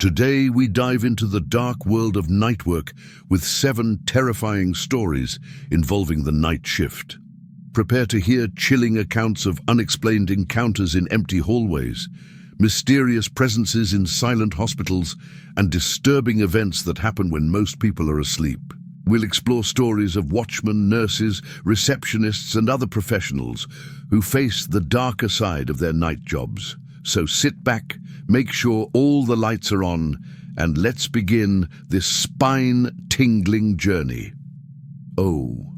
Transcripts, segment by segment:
Today we dive into the dark world of night work with 7 terrifying stories involving the night shift. Prepare to hear chilling accounts of unexplained encounters in empty hallways, mysterious presences in silent hospitals, and disturbing events that happen when most people are asleep. We'll explore stories of watchmen, nurses, receptionists, and other professionals who face the darker side of their night jobs. So sit back, make sure all the lights are on, and let's begin this spine-tingling journey. Oh,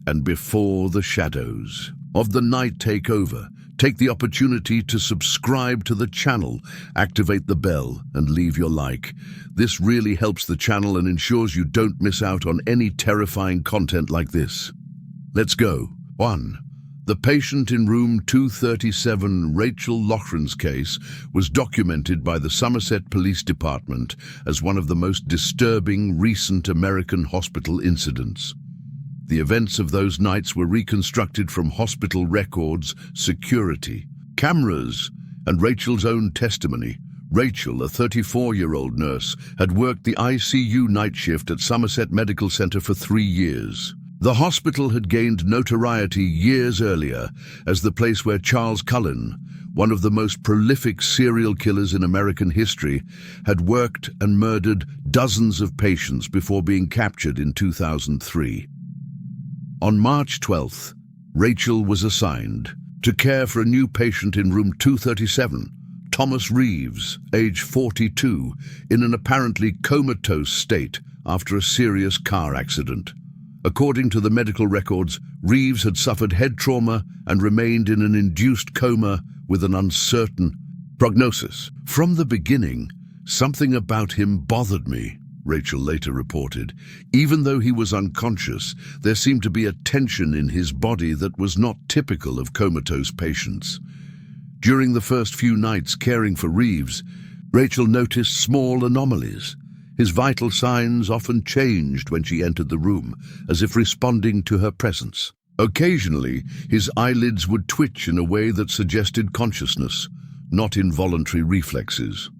and before the shadows of the night take over, take the opportunity to subscribe to the channel, activate the bell, and leave your like. This really helps the channel and ensures you don't miss out on any terrifying content like this. Let's go. 1. The patient in room 237, Rachel Loughran's case, was documented by the Somerset Police Department as one of the most disturbing recent American hospital incidents. The events of those nights were reconstructed from hospital records, security, cameras, and Rachel's own testimony. Rachel, a 34-year-old nurse, had worked the ICU night shift at Somerset Medical Center for 3 years. The hospital had gained notoriety years earlier as the place where Charles Cullen, one of the most prolific serial killers in American history, had worked and murdered dozens of patients before being captured in 2003. On March 12th, Rachel was assigned to care for a new patient in room 237, Thomas Reeves, age 42, in an apparently comatose state after a serious car accident. According to the medical records, Reeves had suffered head trauma and remained in an induced coma with an uncertain prognosis. From the beginning, something about him bothered me, Rachel later reported. Even though he was unconscious, there seemed to be a tension in his body that was not typical of comatose patients. During the first few nights caring for Reeves, Rachel noticed small anomalies. His vital signs often changed when she entered the room, as if responding to her presence. Occasionally, his eyelids would twitch in a way that suggested consciousness, not involuntary reflexes.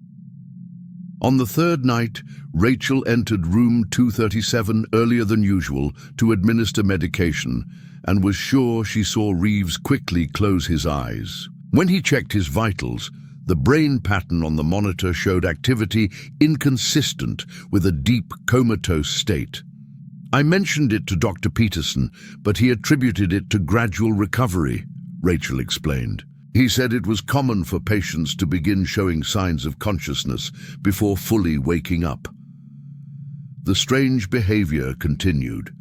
On the 3rd night, Rachel entered room 237 earlier than usual to administer medication and was sure she saw Reeves quickly close his eyes. When he checked his vitals, the brain pattern on the monitor showed activity inconsistent with a deep comatose state. I mentioned it to Dr. Peterson, but he attributed it to gradual recovery, Rachel explained. He said it was common for patients to begin showing signs of consciousness before fully waking up. The strange behavior continued.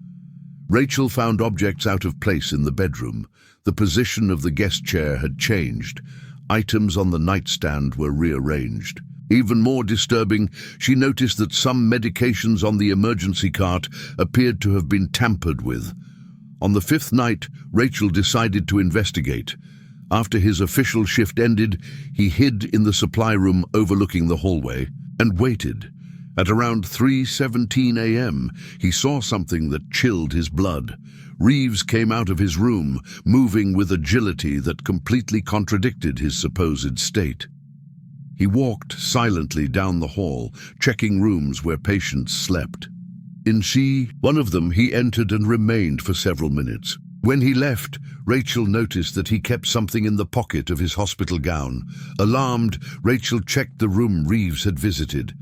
Rachel found objects out of place in the bedroom. The position of the guest chair had changed. Items on the nightstand were rearranged. Even more disturbing, she noticed that some medications on the emergency cart appeared to have been tampered with. On the 5th night, Rachel decided to investigate. After his official shift ended, he hid in the supply room overlooking the hallway and waited. At around 3:17 a.m., he saw something that chilled his blood. Reeves came out of his room, moving with agility that completely contradicted his supposed state. He walked silently down the hall, checking rooms where patients slept. In one of them, he entered and remained for several minutes. When he left, Rachel noticed that he kept something in the pocket of his hospital gown. Alarmed, Rachel checked the room Reeves had visited.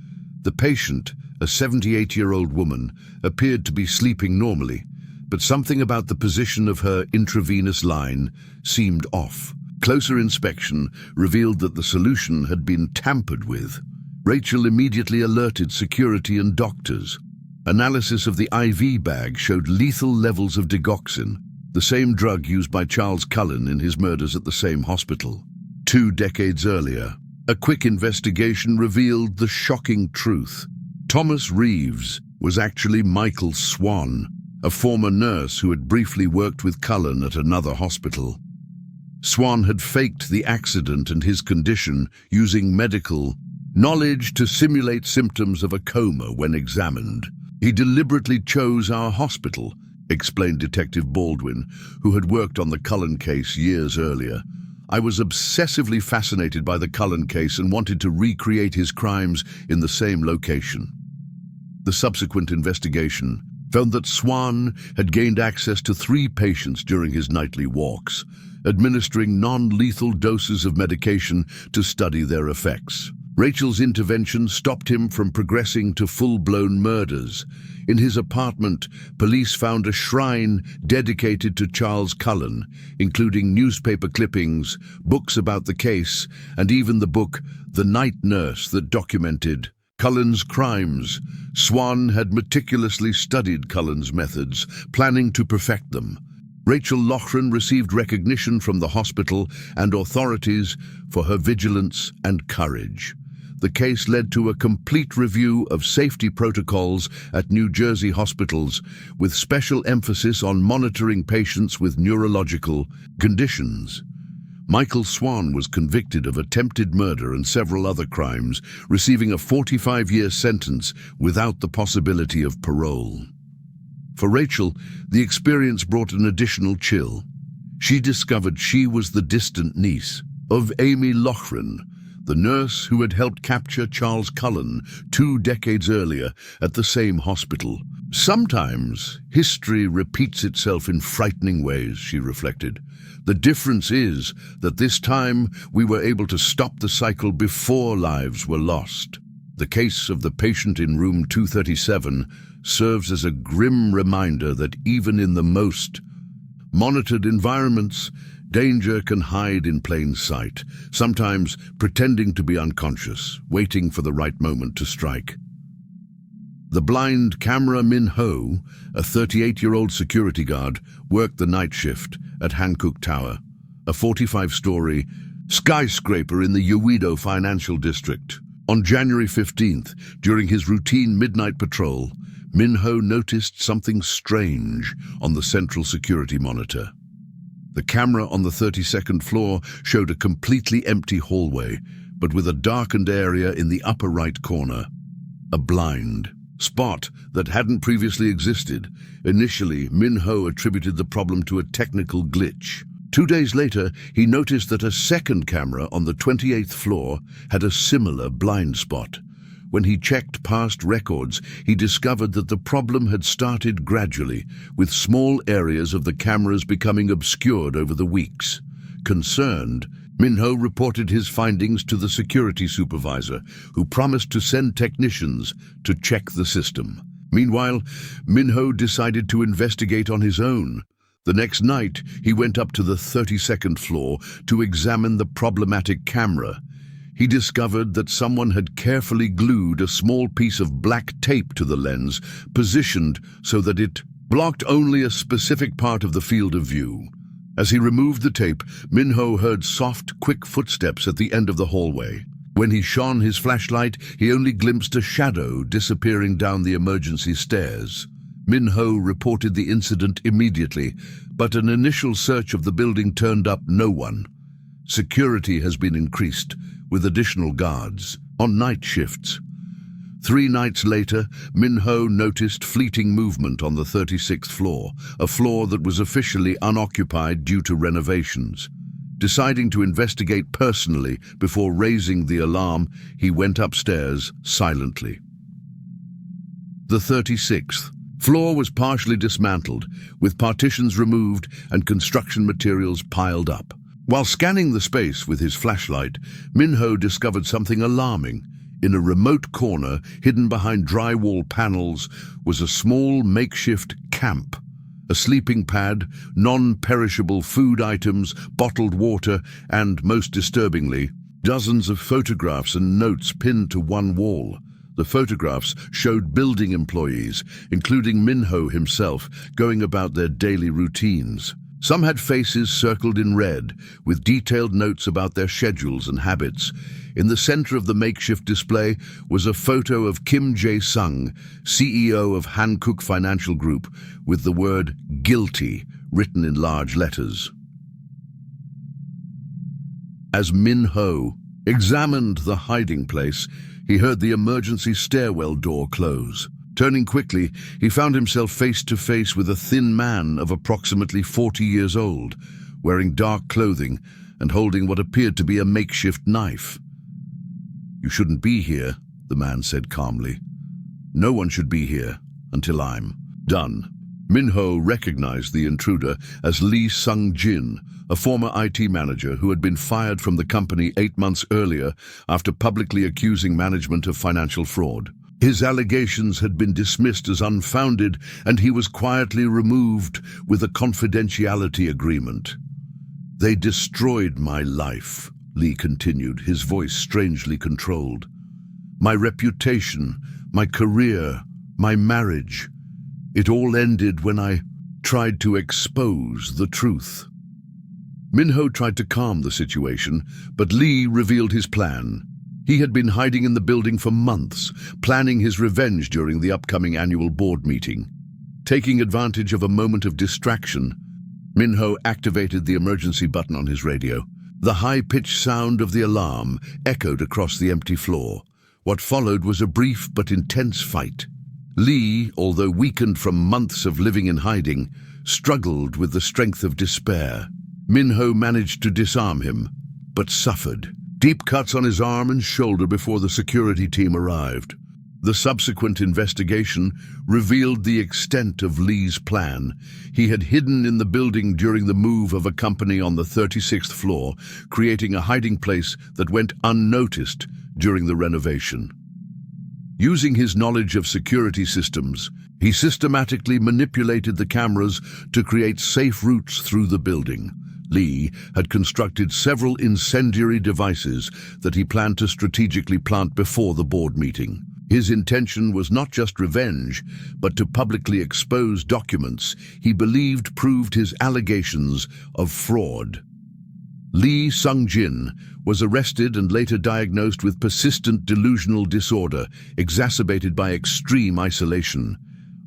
The patient, a 78-year-old woman, appeared to be sleeping normally, but something about the position of her intravenous line seemed off. Closer inspection revealed that the solution had been tampered with. Rachel immediately alerted security and doctors. Analysis of the IV bag showed lethal levels of digoxin, the same drug used by Charles Cullen in his murders at the same hospital. 2 decades earlier, a quick investigation revealed the shocking truth. Thomas Reeves was actually Michael Swan, a former nurse who had briefly worked with Cullen at another hospital. Swan had faked the accident and his condition using medical knowledge to simulate symptoms of a coma when examined. He deliberately chose our hospital, explained Detective Baldwin, who had worked on the Cullen case years earlier. I was obsessively fascinated by the Cullen case and wanted to recreate his crimes in the same location. The subsequent investigation found that Swan had gained access to 3 patients during his nightly walks, administering non-lethal doses of medication to study their effects. Rachel's intervention stopped him from progressing to full-blown murders. In his apartment, police found a shrine dedicated to Charles Cullen, including newspaper clippings, books about the case, and even the book The Night Nurse that documented Cullen's crimes. Swan had meticulously studied Cullen's methods, planning to perfect them. Rachel Loughran received recognition from the hospital and authorities for her vigilance and courage. The case led to a complete review of safety protocols at New Jersey hospitals, with special emphasis on monitoring patients with neurological conditions. Michael Swan was convicted of attempted murder and several other crimes, receiving a 45-year sentence without the possibility of parole. For Rachel, the experience brought an additional chill. She discovered she was the distant niece of Amy Loughran, the nurse who had helped capture Charles Cullen 2 decades earlier at the same hospital. Sometimes history repeats itself in frightening ways, she reflected. The difference is that this time we were able to stop the cycle before lives were lost. The case of the patient in room 237 serves as a grim reminder that even in the most monitored environments, danger can hide in plain sight, sometimes pretending to be unconscious, waiting for the right moment to strike. The blind camera Min Ho, a 38-year-old security guard, worked the night shift at Hankook Tower, a 45-story skyscraper in the Uido Financial District. On January 15th, during his routine midnight patrol, Min Ho noticed something strange on the central security monitor. The camera on the 32nd floor showed a completely empty hallway, but with a darkened area in the upper right corner. A blind spot that hadn't previously existed. Initially, Min Ho attributed the problem to a technical glitch. 2 days later, he noticed that a second camera on the 28th floor had a similar blind spot. When he checked past records, he discovered that the problem had started gradually, with small areas of the cameras becoming obscured over the weeks. Concerned, Min Ho reported his findings to the security supervisor, who promised to send technicians to check the system. Meanwhile, Min Ho decided to investigate on his own. The next night, he went up to the 32nd floor to examine the problematic camera. He discovered that someone had carefully glued a small piece of black tape to the lens, positioned so that it blocked only a specific part of the field of view. As he removed the tape, Min Ho heard soft, quick footsteps at the end of the hallway. When he shone his flashlight, he only glimpsed a shadow disappearing down the emergency stairs. Min Ho reported the incident immediately, but an initial search of the building turned up no one. Security has been increased, with additional guards on night shifts. 3 nights later, Min Ho noticed fleeting movement on the 36th floor, a floor that was officially unoccupied due to renovations. Deciding to investigate personally before raising the alarm, he went upstairs silently. The 36th floor was partially dismantled, with partitions removed and construction materials piled up. While scanning the space with his flashlight, Min Ho discovered something alarming. In a remote corner, hidden behind drywall panels, was a small makeshift camp. A sleeping pad, non-perishable food items, bottled water, and, most disturbingly, dozens of photographs and notes pinned to one wall. The photographs showed building employees, including Min Ho himself, going about their daily routines. Some had faces circled in red, with detailed notes about their schedules and habits. In the center of the makeshift display was a photo of Kim Jae-sung, CEO of Hankook Financial Group, with the word "guilty" written in large letters. As Min Ho examined the hiding place, he heard the emergency stairwell door close. Turning quickly, he found himself face to face with a thin man of approximately 40 years old, wearing dark clothing and holding what appeared to be a makeshift knife. "You shouldn't be here," the man said calmly. "No one should be here until I'm done." Minho recognized the intruder as Lee Sung-jin, a former IT manager who had been fired from the company 8 months earlier after publicly accusing management of financial fraud. His allegations had been dismissed as unfounded, and he was quietly removed with a confidentiality agreement. "They destroyed my life," Lee continued, his voice strangely controlled. "My reputation, my career, my marriage. It all ended when I tried to expose the truth." Minho tried to calm the situation, but Lee revealed his plan. He had been hiding in the building for months, planning his revenge during the upcoming annual board meeting. Taking advantage of a moment of distraction, Minho activated the emergency button on his radio. The high-pitched sound of the alarm echoed across the empty floor. What followed was a brief but intense fight. Lee, although weakened from months of living in hiding, struggled with the strength of despair. Minho managed to disarm him, but suffered. Deep cuts on his arm and shoulder before the security team arrived. The subsequent investigation revealed the extent of Lee's plan. He had hidden in the building during the move of a company on the 36th floor, creating a hiding place that went unnoticed during the renovation. Using his knowledge of security systems, he systematically manipulated the cameras to create safe routes through the building. Lee had constructed several incendiary devices that he planned to strategically plant before the board meeting. His intention was not just revenge, but to publicly expose documents he believed proved his allegations of fraud. Lee Sung-jin was arrested and later diagnosed with persistent delusional disorder, exacerbated by extreme isolation.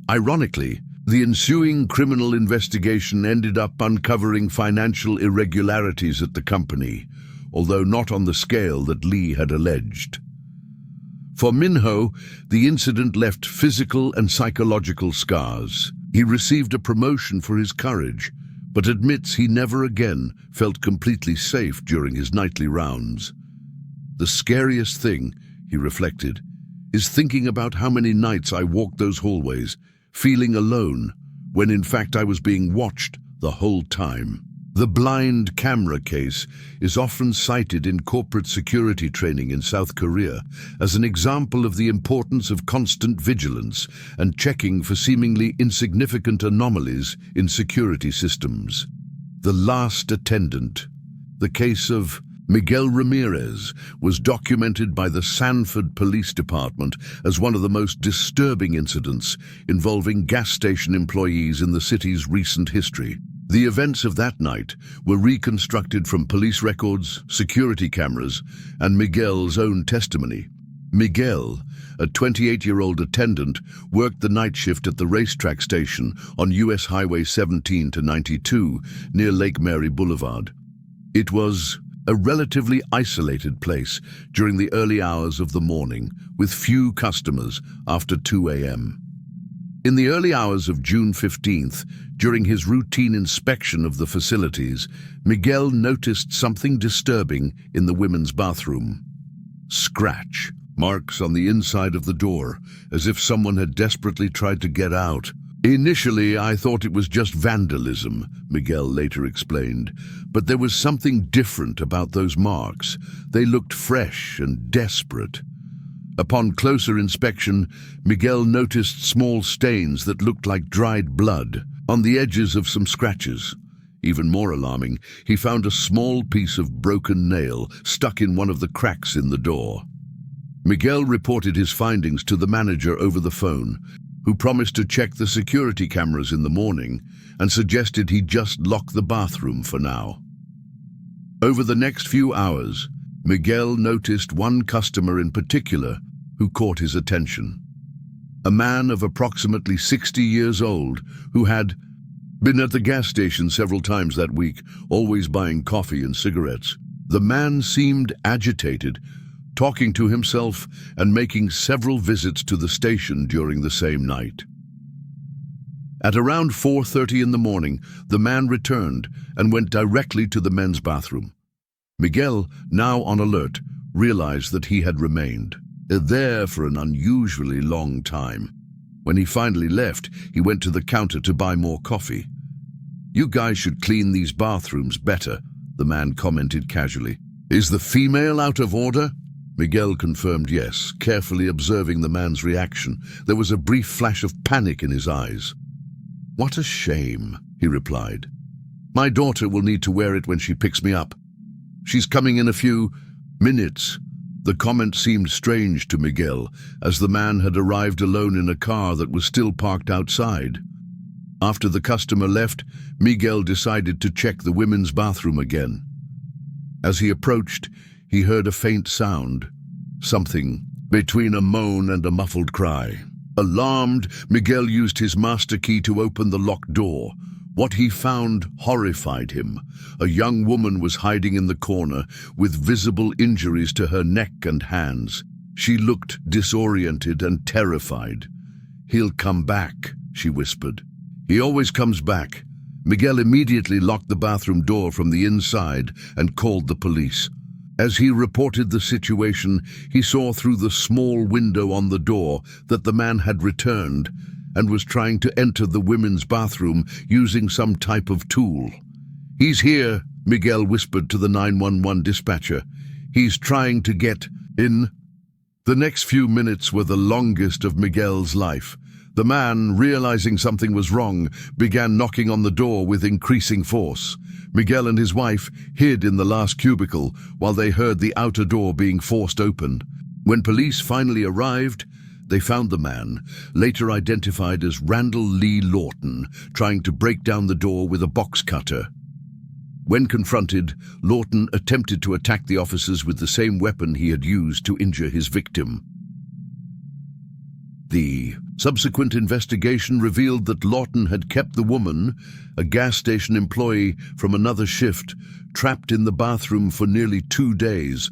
Ironically, the ensuing criminal investigation ended up uncovering financial irregularities at the company, although not on the scale that Lee had alleged. For Minho, the incident left physical and psychological scars. He received a promotion for his courage, but admits he never again felt completely safe during his nightly rounds. "The scariest thing," he reflected, "is thinking about how many nights I walked those hallways, feeling alone, when in fact I was being watched the whole time." The blind camera case is often cited in corporate security training in South Korea as an example of the importance of constant vigilance and checking for seemingly insignificant anomalies in security systems. The last attendant, the case of Miguel Ramirez, was documented by the Sanford Police Department as one of the most disturbing incidents involving gas station employees in the city's recent history. The events of that night were reconstructed from police records, security cameras, and Miguel's own testimony. Miguel, a 28-year-old attendant, worked the night shift at the racetrack station on US Highway 17 to 92 near Lake Mary Boulevard. It was a relatively isolated place during the early hours of the morning, with few customers after 2 a.m. In the early hours of June 15th, during his routine inspection of the facilities, Miguel noticed something disturbing in the women's bathroom. Scratch marks on the inside of the door, as if someone had desperately tried to get out. "Initially, I thought it was just vandalism," Miguel later explained, "but there was something different about those marks. They looked fresh and desperate." Upon closer inspection, Miguel noticed small stains that looked like dried blood on the edges of some scratches. Even more alarming, he found a small piece of broken nail stuck in one of the cracks in the door. Miguel reported his findings to the manager over the phone, who promised to check the security cameras in the morning and suggested he just lock the bathroom for now. Over the next few hours, Miguel noticed one customer in particular who caught his attention. A man of approximately 60 years old who had been at the gas station several times that week, always buying coffee and cigarettes. The man seemed agitated, talking to himself and making several visits to the station during the same night. At around 4:30 in the morning, the man returned and went directly to the men's bathroom. Miguel, now on alert, realized that he had remained there for an unusually long time. When he finally left, he went to the counter to buy more coffee. "You guys should clean these bathrooms better," the man commented casually. "Is the female out of order?" Miguel confirmed yes, carefully observing the man's reaction. There was a brief flash of panic in his eyes. "What a shame," he replied. "My daughter will need to wear it when she picks me up. She's coming in a few minutes." The comment seemed strange to Miguel, as the man had arrived alone in a car that was still parked outside. After the customer left, Miguel decided to check the women's bathroom again. As he approached, he heard a faint sound, something between a moan and a muffled cry. Alarmed, Miguel used his master key to open the locked door. What he found horrified him. A young woman was hiding in the corner, with visible injuries to her neck and hands. She looked disoriented and terrified. "He'll come back," she whispered. "He always comes back." Miguel immediately locked the bathroom door from the inside and called the police. As he reported the situation, he saw through the small window on the door that the man had returned and was trying to enter the women's bathroom using some type of tool. "He's here," Miguel whispered to the 911 dispatcher. "He's trying to get in." The next few minutes were the longest of Miguel's life. The man, realizing something was wrong, began knocking on the door with increasing force. Miguel and his wife hid in the last cubicle while they heard the outer door being forced open. When police finally arrived, they found the man, later identified as Randall Lee Lawton, trying to break down the door with a box cutter. When confronted, Lawton attempted to attack the officers with the same weapon he had used to injure his victim. The subsequent investigation revealed that Lawton had kept the woman, a gas station employee from another shift, trapped in the bathroom for nearly 2 days,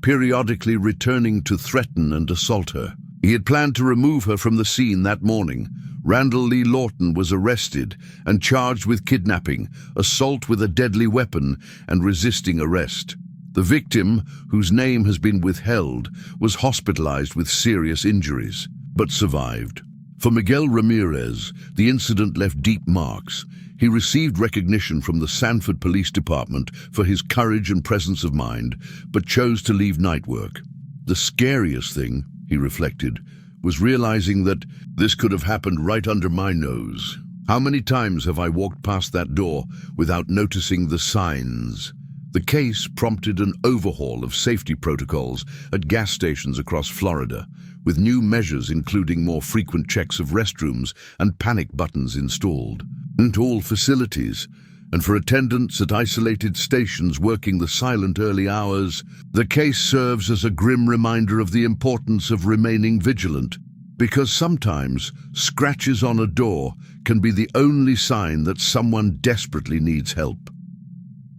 periodically returning to threaten and assault her. He had planned to remove her from the scene that morning. Randall Lee Lawton was arrested and charged with kidnapping, assault with a deadly weapon, and resisting arrest. The victim, whose name has been withheld, was hospitalized with serious injuries, but survived. For Miguel Ramirez, the incident left deep marks. He received recognition from the Sanford Police Department for his courage and presence of mind, but chose to leave night work. The scariest thing, he reflected, was realizing that this could have happened right under my nose. How many times have I walked past that door without noticing the signs? The case prompted an overhaul of safety protocols at gas stations across Florida, with new measures including more frequent checks of restrooms and panic buttons installed. And all facilities, and for attendants at isolated stations working the silent early hours, the case serves as a grim reminder of the importance of remaining vigilant, because sometimes scratches on a door can be the only sign that someone desperately needs help.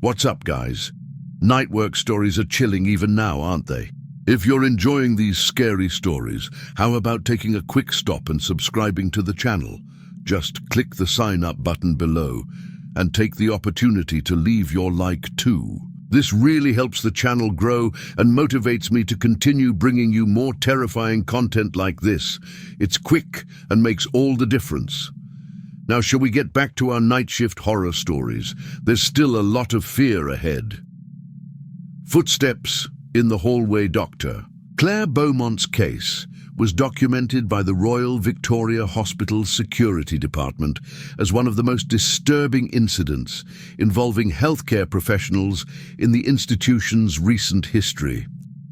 What's up, guys? Night work stories are chilling even now, aren't they? If you're enjoying these scary stories, how about taking a quick stop and subscribing to the channel? Just click the sign up button below and take the opportunity to leave your like too. This really helps the channel grow and motivates me to continue bringing you more terrifying content like this. It's quick and makes all the difference. Now, shall we get back to our night shift horror stories? There's still a lot of fear ahead. Footsteps in the hallway. Doctor Claire Beaumont's case was documented by the Royal Victoria Hospital's security department as one of the most disturbing incidents involving healthcare professionals in the institution's recent history.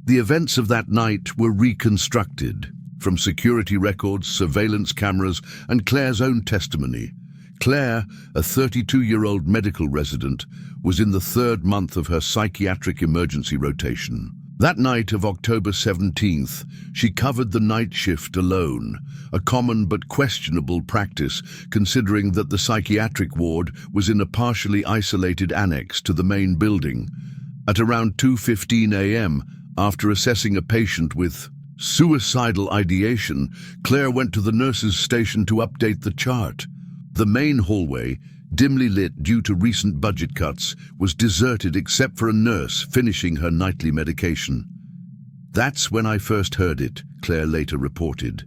The events of that night were reconstructed from security records, surveillance cameras, and Claire's own testimony. Claire, a 32-year-old medical resident, was in the 3rd month of her psychiatric emergency rotation. That night of October 17th, she covered the night shift alone, a common but questionable practice considering that the psychiatric ward was in a partially isolated annex to the main building. At around 2:15 a.m., after assessing a patient with suicidal ideation, Claire went to the nurse's station to update the chart. The main hallway, dimly lit due to recent budget cuts, was deserted except for a nurse finishing her nightly medication. That's when I first heard it, Claire later reported.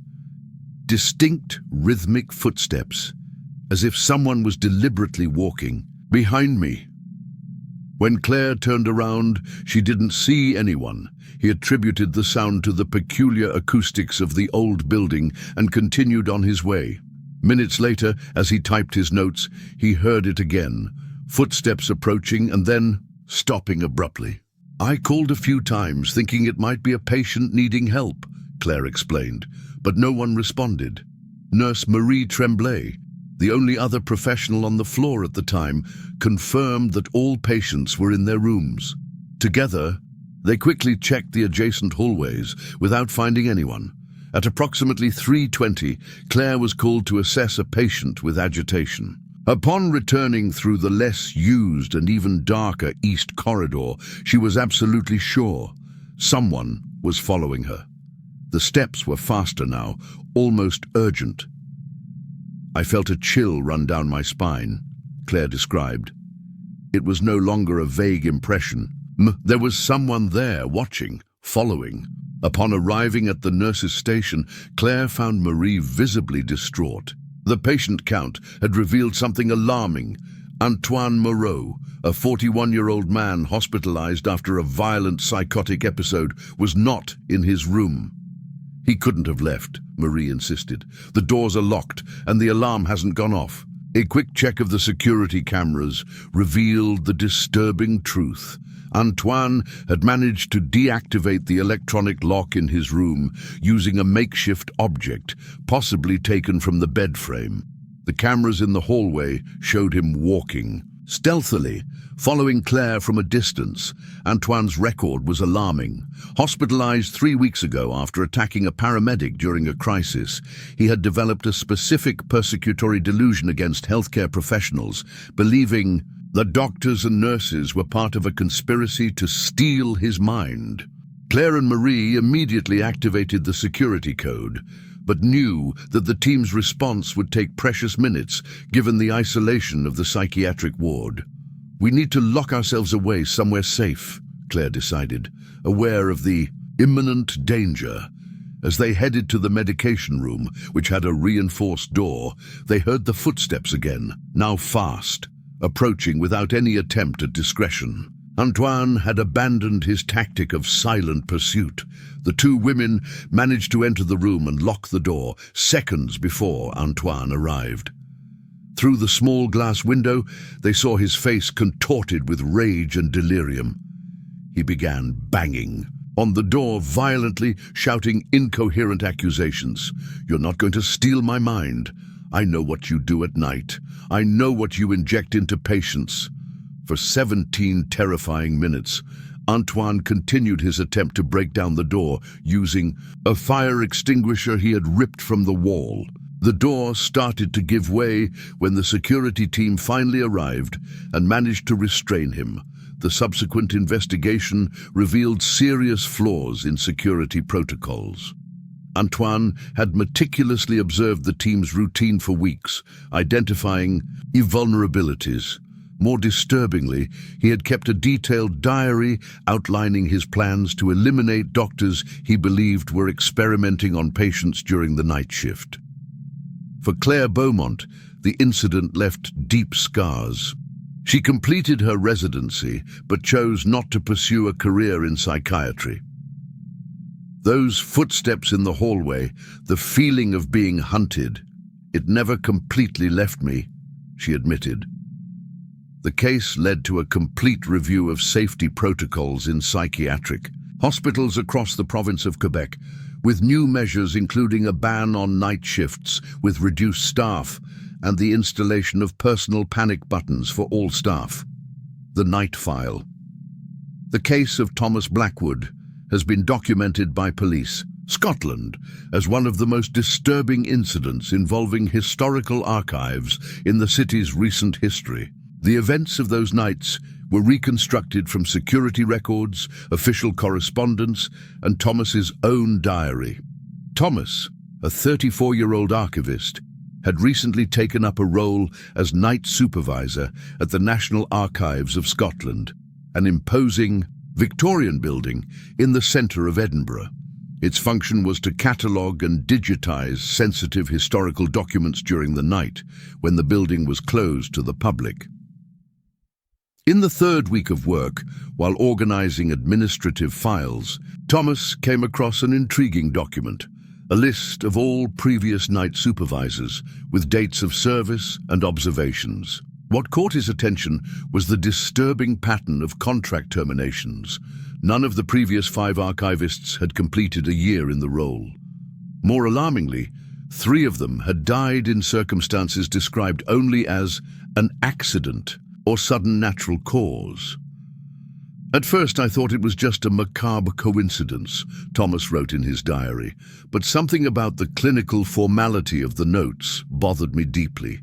Distinct, rhythmic footsteps, as if someone was deliberately walking behind me. When Claire turned around, she didn't see anyone. He attributed the sound to the peculiar acoustics of the old building and continued on his way. Minutes later, as he typed his notes, he heard it again, footsteps approaching and then stopping abruptly. I called a few times, thinking it might be a patient needing help, Claire explained, but no one responded. Nurse Marie Tremblay, the only other professional on the floor at the time, confirmed that all patients were in their rooms. Together, they quickly checked the adjacent hallways without finding anyone. At approximately 3:20, Claire was called to assess a patient with agitation. Upon returning through the less used and even darker east corridor, she was absolutely sure someone was following her. The steps were faster now, almost urgent. I felt a chill run down my spine, Claire described. It was no longer a vague impression. There was someone there, watching, following. Upon arriving at the nurse's station, Claire found Marie visibly distraught. The patient count had revealed something alarming. Antoine Moreau, a 41-year-old man hospitalized after a violent psychotic episode, was not in his room. He couldn't have left, Marie insisted. The doors are locked and the alarm hasn't gone off. A quick check of the security cameras revealed the disturbing truth. Antoine had managed to deactivate the electronic lock in his room using a makeshift object, possibly taken from the bed frame. The cameras in the hallway showed him walking stealthily, following Claire from a distance. Antoine's record was alarming. Hospitalized 3 weeks ago after attacking a paramedic during a crisis, he had developed a specific persecutory delusion against healthcare professionals, believing the doctors and nurses were part of a conspiracy to steal his mind. Claire and Marie immediately activated the security code, but knew that the team's response would take precious minutes given the isolation of the psychiatric ward. We need to lock ourselves away somewhere safe, Claire decided, aware of the imminent danger. As they headed to the medication room, which had a reinforced door, they heard the footsteps again, now fast, approaching without any attempt at discretion. Antoine had abandoned his tactic of silent pursuit. The two women managed to enter the room and lock the door seconds before Antoine arrived. Through the small glass window, they saw his face contorted with rage and delirium. He began banging on the door violently, shouting incoherent accusations. "You're not going to steal my mind. I know what you do at night. I know what you inject into patients." For 17 terrifying minutes, Antoine continued his attempt to break down the door using a fire extinguisher he had ripped from the wall. The door started to give way when the security team finally arrived and managed to restrain him. The subsequent investigation revealed serious flaws in security protocols. Antoine had meticulously observed the team's routine for weeks, identifying vulnerabilities. More disturbingly, he had kept a detailed diary outlining his plans to eliminate doctors he believed were experimenting on patients during the night shift. For Claire Beaumont, the incident left deep scars. She completed her residency, but chose not to pursue a career in psychiatry. Those footsteps in the hallway, the feeling of being hunted, it never completely left me, she admitted. The case led to a complete review of safety protocols in psychiatric hospitals across the province of Quebec, with new measures including a ban on night shifts with reduced staff and the installation of personal panic buttons for all staff. The Night File. The case of Thomas Blackwood has been documented by police, Scotland, as one of the most disturbing incidents involving historical archives in the city's recent history. The events of those nights were reconstructed from security records, official correspondence, and Thomas's own diary. Thomas, a 34-year-old archivist, had recently taken up a role as night supervisor at the National Archives of Scotland, an imposing Victorian building in the centre of Edinburgh. Its function was to catalogue and digitise sensitive historical documents during the night, when the building was closed to the public. In the third week of work, while organising administrative files, Thomas came across an intriguing document, a list of all previous night supervisors, with dates of service and observations. What caught his attention was the disturbing pattern of contract terminations. None of the previous 5 archivists had completed a year in the role. More alarmingly, 3 of them had died in circumstances described only as an accident or sudden natural cause. At first I thought it was just a macabre coincidence, Thomas wrote in his diary, but something about the clinical formality of the notes bothered me deeply.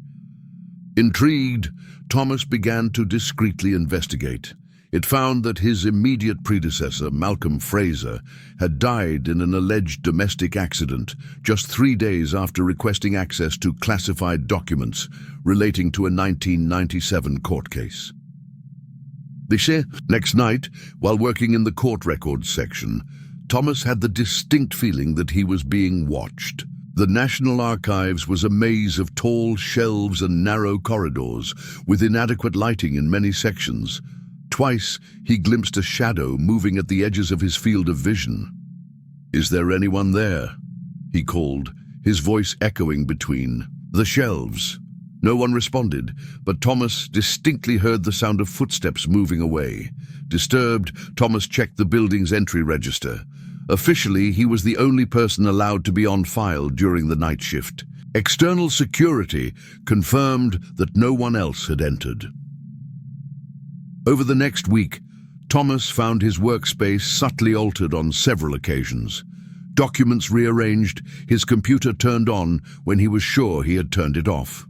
Intrigued, Thomas began to discreetly investigate. It found that his immediate predecessor, Malcolm Fraser, had died in an alleged domestic accident just 3 days after requesting access to classified documents relating to a 1997 court case. Next night, while working in the court records section, Thomas had the distinct feeling that he was being watched. The National Archives was a maze of tall shelves and narrow corridors, with inadequate lighting in many sections. Twice, he glimpsed a shadow moving at the edges of his field of vision. "Is there anyone there?" he called, his voice echoing between the shelves. No one responded, but Thomas distinctly heard the sound of footsteps moving away. Disturbed, Thomas checked the building's entry register. Officially, he was the only person allowed to be on file during the night shift. External security confirmed that no one else had entered. Over the next week, Thomas found his workspace subtly altered on several occasions. Documents rearranged, his computer turned on when he was sure he had turned it off.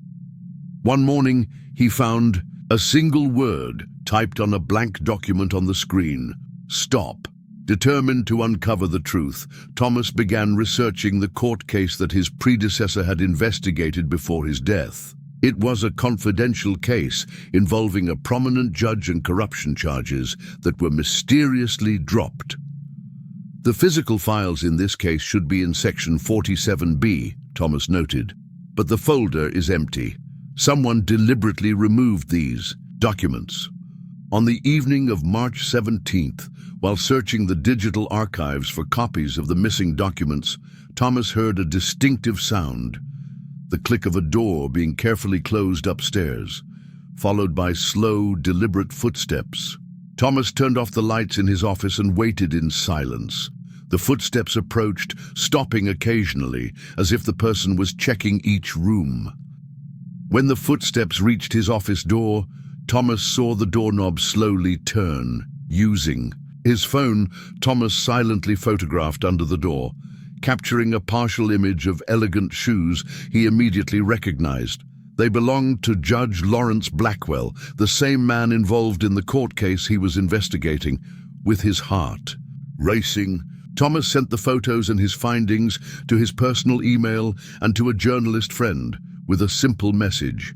One morning, he found a single word typed on a blank document on the screen: "Stop." Determined to uncover the truth, Thomas began researching the court case that his predecessor had investigated before his death. It was a confidential case involving a prominent judge and corruption charges that were mysteriously dropped. The physical files in this case should be in section 47B, Thomas noted, but the folder is empty. Someone deliberately removed these documents. On the evening of March 17th, while searching the digital archives for copies of the missing documents, Thomas heard a distinctive sound, the click of a door being carefully closed upstairs, followed by slow, deliberate footsteps. Thomas turned off the lights in his office and waited in silence. The footsteps approached, stopping occasionally, as if the person was checking each room. When the footsteps reached his office door, Thomas saw the doorknob slowly turn. Using his phone, Thomas silently photographed under the door, capturing a partial image of elegant shoes he immediately recognized. They belonged to Judge Lawrence Blackwell, the same man involved in the court case he was investigating. With his heart racing, Thomas sent the photos and his findings to his personal email and to a journalist friend with a simple message: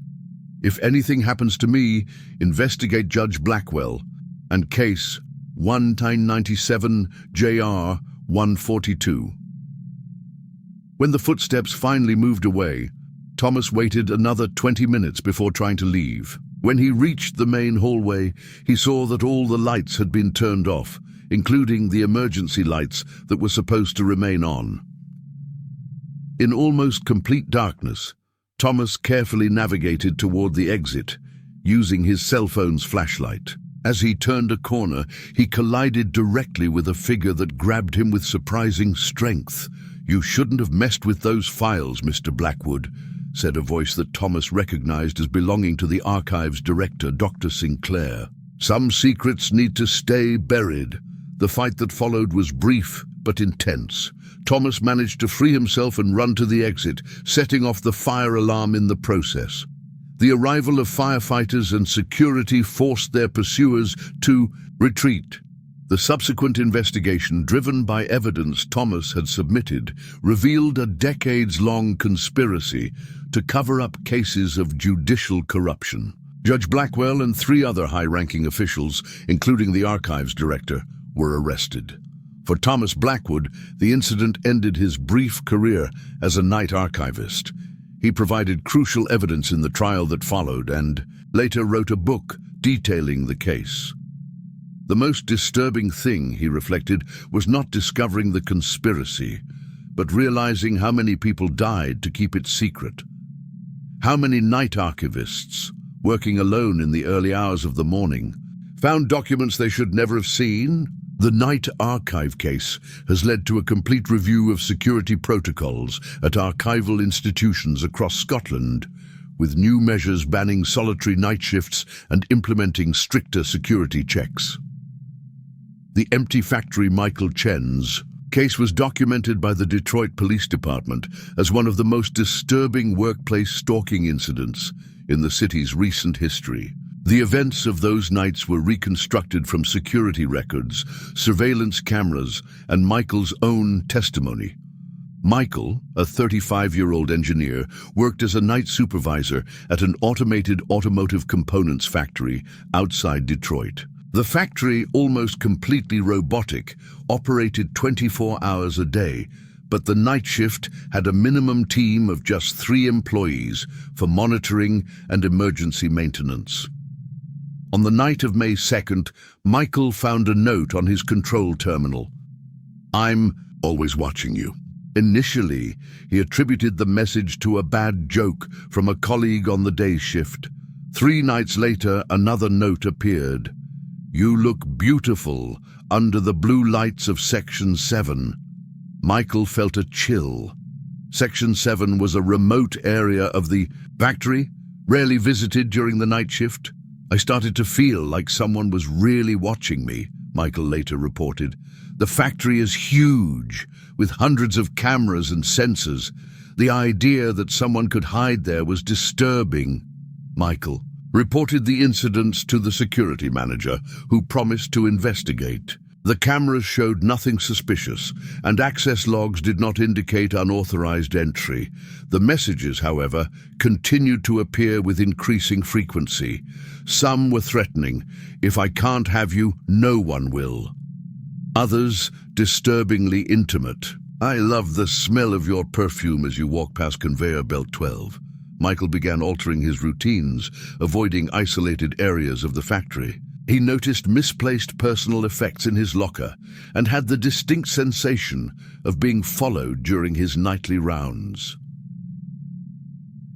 "If anything happens to me, investigate Judge Blackwell and case 1997 JR 142. When the footsteps finally moved away, Thomas waited another 20 minutes before trying to leave. When he reached the main hallway, he saw that all the lights had been turned off, including the emergency lights that were supposed to remain on. In almost complete darkness, Thomas carefully navigated toward the exit, using his cell phone's flashlight. As he turned a corner, he collided directly with a figure that grabbed him with surprising strength. "You shouldn't have messed with those files, Mr. Blackwood," said a voice that Thomas recognized as belonging to the archives director, Dr. Sinclair. "Some secrets need to stay buried." The fight that followed was brief but intense. Thomas managed to free himself and run to the exit, setting off the fire alarm in the process. The arrival of firefighters and security forced their pursuers to retreat. The subsequent investigation, driven by evidence Thomas had submitted, revealed a decades-long conspiracy to cover up cases of judicial corruption. Judge Blackwell and 3 other high-ranking officials, including the archives director, were arrested. For Thomas Blackwood, the incident ended his brief career as a night archivist. He provided crucial evidence in the trial that followed and later wrote a book detailing the case. The most disturbing thing, he reflected, was not discovering the conspiracy, but realizing how many people died to keep it secret. How many night archivists, working alone in the early hours of the morning, found documents they should never have seen? The Night Archive case has led to a complete review of security protocols at archival institutions across Scotland, with new measures banning solitary night shifts and implementing stricter security checks. The empty factory Michael Chen's case was documented by the Detroit Police Department as one of the most disturbing workplace stalking incidents in the city's recent history. The events of those nights were reconstructed from security records, surveillance cameras, and Michael's own testimony. Michael, a 35-year-old engineer, worked as a night supervisor at an automated automotive components factory outside Detroit. The factory, almost completely robotic, operated 24 hours a day, but the night shift had a minimum team of just 3 employees for monitoring and emergency maintenance. On the night of May 2nd, Michael found a note on his control terminal. "I'm always watching you." Initially, he attributed the message to a bad joke from a colleague on the day shift. 3 nights later, another note appeared. "You look beautiful under the blue lights of Section 7. Michael felt a chill. Section 7 was a remote area of the factory, rarely visited during the night shift. "I started to feel like someone was really watching me," Michael later reported. "The factory is huge, with hundreds of cameras and sensors. The idea that someone could hide there was disturbing." Michael reported the incidents to the security manager, who promised to investigate. The cameras showed nothing suspicious, and access logs did not indicate unauthorized entry. The messages, however, continued to appear with increasing frequency. Some were threatening, "If I can't have you, no one will." Others, disturbingly intimate. "I love the smell of your perfume as you walk past conveyor belt 12. Michael began altering his routines, avoiding isolated areas of the factory. He noticed misplaced personal effects in his locker and had the distinct sensation of being followed during his nightly rounds.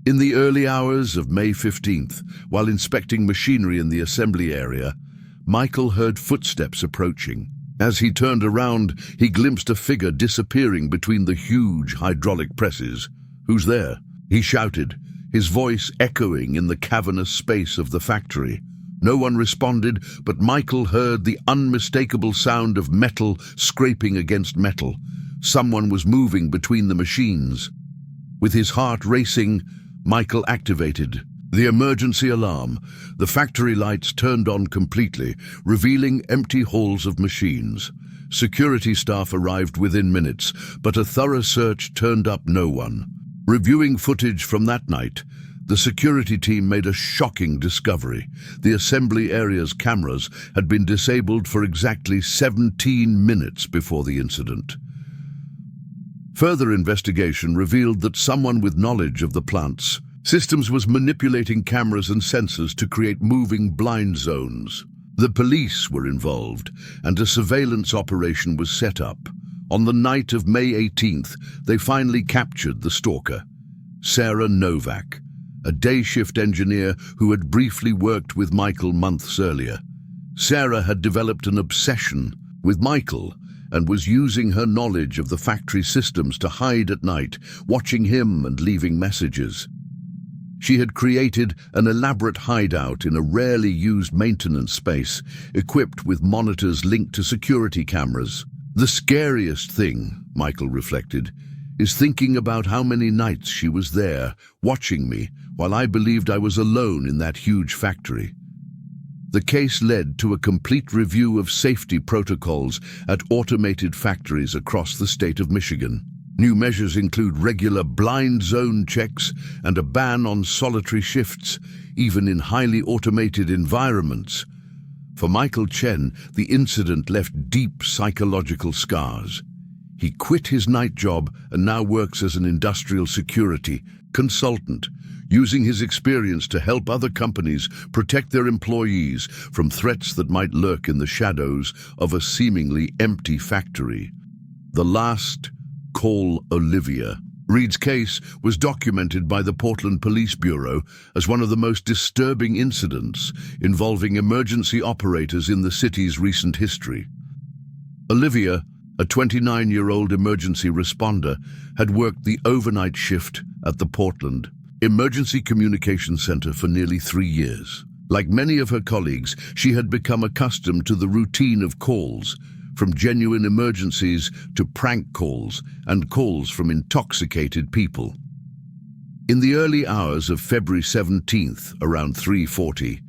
In the early hours of May 15th, while inspecting machinery in the assembly area, Michael heard footsteps approaching. As he turned around, he glimpsed a figure disappearing between the huge hydraulic presses. "Who's there?" he shouted, his voice echoing in the cavernous space of the factory. No one responded, but Michael heard the unmistakable sound of metal scraping against metal. Someone was moving between the machines. With his heart racing, Michael activated the emergency alarm. The factory lights turned on completely, revealing empty halls of machines. Security staff arrived within minutes, but a thorough search turned up no one. Reviewing footage from that night, the security team made a shocking discovery. The assembly area's cameras had been disabled for exactly 17 minutes before the incident. Further investigation revealed that someone with knowledge of the plant's systems was manipulating cameras and sensors to create moving blind zones. The police were involved, and a surveillance operation was set up. On the night of May 18th, they finally captured the stalker, Sarah Novak, a day-shift engineer who had briefly worked with Michael months earlier. Sarah had developed an obsession with Michael and was using her knowledge of the factory systems to hide at night, watching him and leaving messages. She had created an elaborate hideout in a rarely used maintenance space, equipped with monitors linked to security cameras. The scariest thing, Michael reflected, is thinking about how many nights she was there, watching me, while I believed I was alone in that huge factory. The case led to a complete review of safety protocols at automated factories across the state of Michigan. New measures include regular blind zone checks and a ban on solitary shifts, even in highly automated environments. For Michael Chen, the incident left deep psychological scars. He quit his night job and now works as an industrial security consultant, using his experience to help other companies protect their employees from threats that might lurk in the shadows of a seemingly empty factory. The last call, Olivia. Reed's case was documented by the Portland Police Bureau as one of the most disturbing incidents involving emergency operators in the city's recent history. Olivia, a 29-year-old emergency responder, had worked the overnight shift at the Portland Emergency Communications Center for nearly 3 years. Like many of her colleagues, she had become accustomed to the routine of calls, from genuine emergencies to prank calls and calls from intoxicated people. In the early hours of February 17th, around 3:40,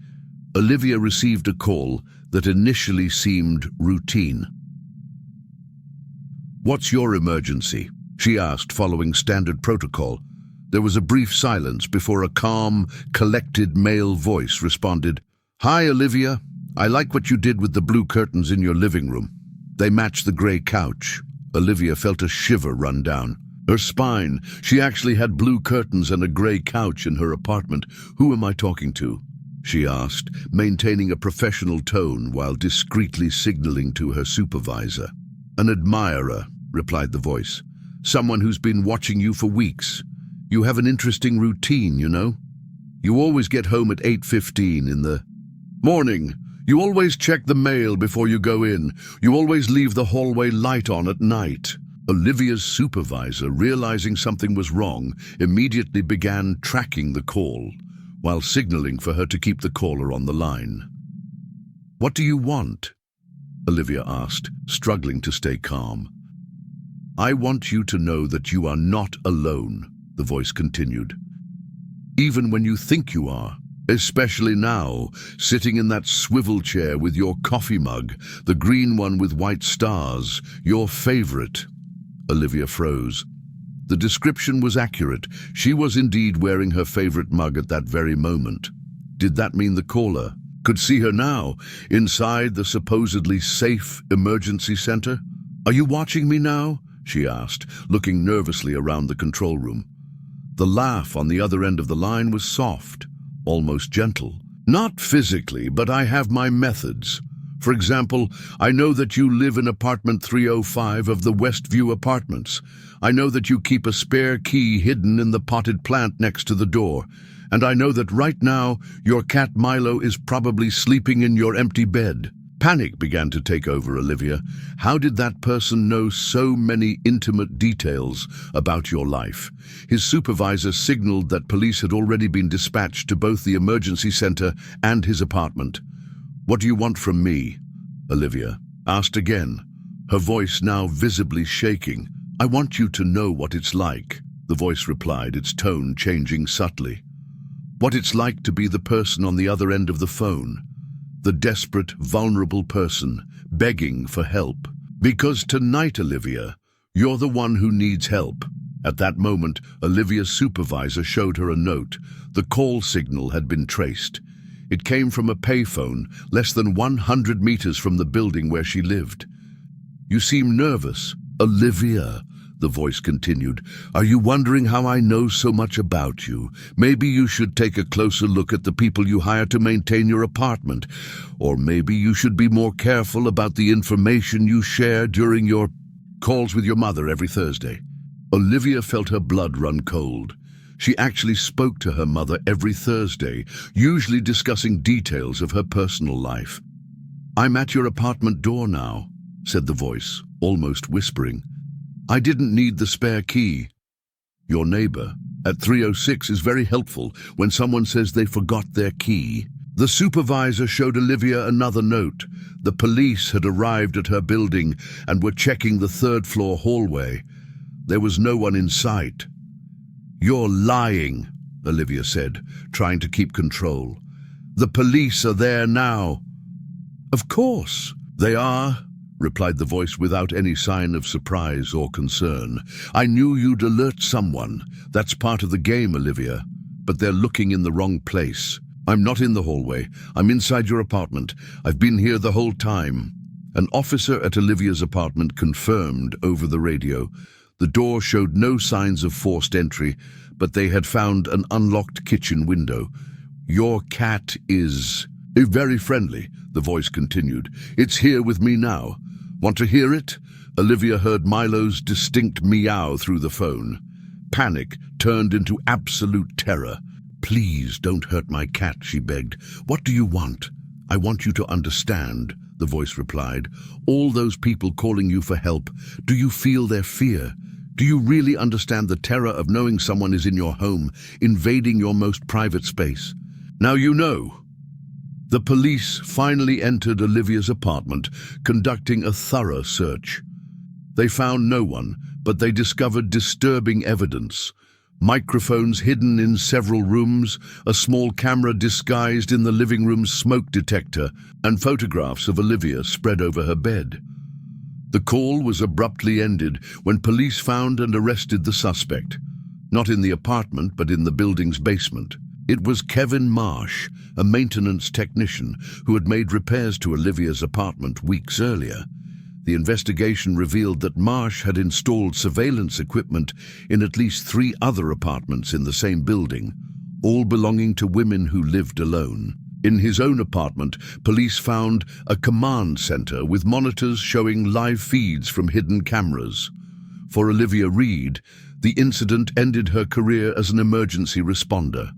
Olivia received a call that initially seemed routine. "What's your emergency?" she asked, following standard protocol. There was a brief silence before a calm, collected male voice responded, "Hi, Olivia. I like what you did with the blue curtains in your living room. They match the grey couch." Olivia felt a shiver run down her spine. She actually had blue curtains and a grey couch in her apartment. "Who am I talking to?" she asked, maintaining a professional tone while discreetly signaling to her supervisor. "An admirer," replied the voice. "Someone who's been watching you for weeks. You have an interesting routine, you know. You always get home at 8:15 in the morning. You always check the mail before you go in. You always leave the hallway light on at night." Olivia's supervisor, realizing something was wrong, immediately began tracking the call, while signaling for her to keep the caller on the line. "What do you want?" Olivia asked, struggling to stay calm. "I want you to know that you are not alone," the voice continued. "Even when you think you are. Especially now, sitting in that swivel chair with your coffee mug, the green one with white stars, your favorite." Olivia froze. The description was accurate. She was indeed wearing her favorite mug at that very moment. Did that mean the caller could see her now, inside the supposedly safe emergency center? "Are you watching me now?" she asked, looking nervously around the control room. The laugh on the other end of the line was soft, almost gentle. "Not physically, but I have my methods. For example, I know that you live in apartment 305 of the Westview Apartments. I know that you keep a spare key hidden in the potted plant next to the door. And I know that right now, your cat Milo is probably sleeping in your empty bed." Panic began to take over Olivia. How did that person know so many intimate details about your life? His supervisor signaled that police had already been dispatched to both the emergency center and his apartment. "What do you want from me?" Olivia asked again, her voice now visibly shaking. "I want you to know what it's like," the voice replied, its tone changing subtly. "What it's like to be the person on the other end of the phone. The desperate, vulnerable person, begging for help. Because tonight, Olivia, you're the one who needs help." At that moment, Olivia's supervisor showed her a note. The call signal had been traced. It came from a payphone less than 100 meters from the building where she lived. "You seem nervous." "Olivia," the voice continued, "are you wondering how I know so much about you? Maybe you should take a closer look at the people you hire to maintain your apartment. Or maybe you should be more careful about the information you share during your calls with your mother every Thursday." Olivia felt her blood run cold. She actually spoke to her mother every Thursday, usually discussing details of her personal life. "I'm at your apartment door now," said the voice, almost whispering. "I didn't need the spare key." Your neighbor at 306 is very helpful when someone says they forgot their key. The supervisor showed Olivia another note. The police had arrived at her building and were checking the third-floor hallway. There was no one in sight. "You're lying," Olivia said, trying to keep control. The police are there now." "Of course, they are," replied the voice without any sign of surprise or concern. "I knew you'd alert someone. That's part of the game, Olivia. But they're looking in the wrong place. I'm not in the hallway. I'm inside your apartment. I've been here the whole time." An officer at Olivia's apartment confirmed over the radio. The door showed no signs of forced entry, but they had found an unlocked kitchen window. "Your cat is very friendly," the voice continued. "It's here with me now. Want to hear it?" Olivia heard Milo's distinct meow through the phone. Panic turned into absolute terror. "Please don't hurt my cat," she begged. "What do you want?" "I want you to understand," the voice replied. "All those people calling you for help, do you feel their fear? Do you really understand the terror of knowing someone is in your home, invading your most private space? Now you know." The police finally entered Olivia's apartment, conducting a thorough search. They found no one, but they discovered disturbing evidence. Microphones hidden in several rooms, a small camera disguised in the living room's smoke detector, and photographs of Olivia spread over her bed. The call was abruptly ended when police found and arrested the suspect. Not in the apartment, but in the building's basement. It was Kevin Marsh, a maintenance technician who had made repairs to Olivia's apartment weeks earlier. The investigation revealed that Marsh had installed surveillance equipment in at least 3 other apartments in the same building, all belonging to women who lived alone. In his own apartment, police found a command center with monitors showing live feeds from hidden cameras. For Olivia Reed, the incident ended her career as an emergency responder.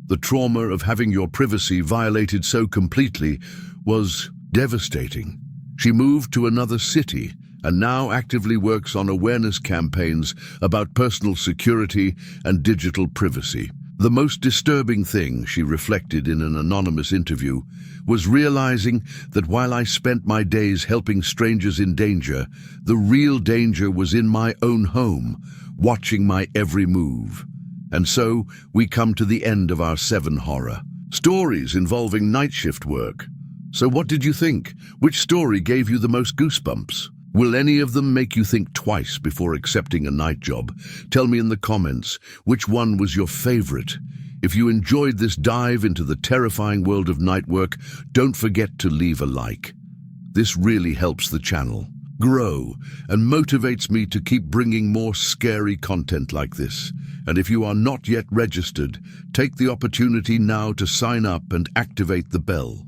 The trauma of having your privacy violated so completely was devastating. She moved to another city and now actively works on awareness campaigns about personal security and digital privacy. "The most disturbing thing," she reflected in an anonymous interview, "was realizing that while I spent my days helping strangers in danger, the real danger was in my own home, watching my every move." And so we come to the end of our 7 horror stories involving night shift work. So what did you think? Which story gave you the most goosebumps? Will any of them make you think twice before accepting a night job? Tell me in the comments, which one was your favorite? If you enjoyed this dive into the terrifying world of night work, don't forget to leave a like. This really helps the channel grow and motivates me to keep bringing more scary content like this. And if you are not yet registered, take the opportunity now to sign up and activate the bell.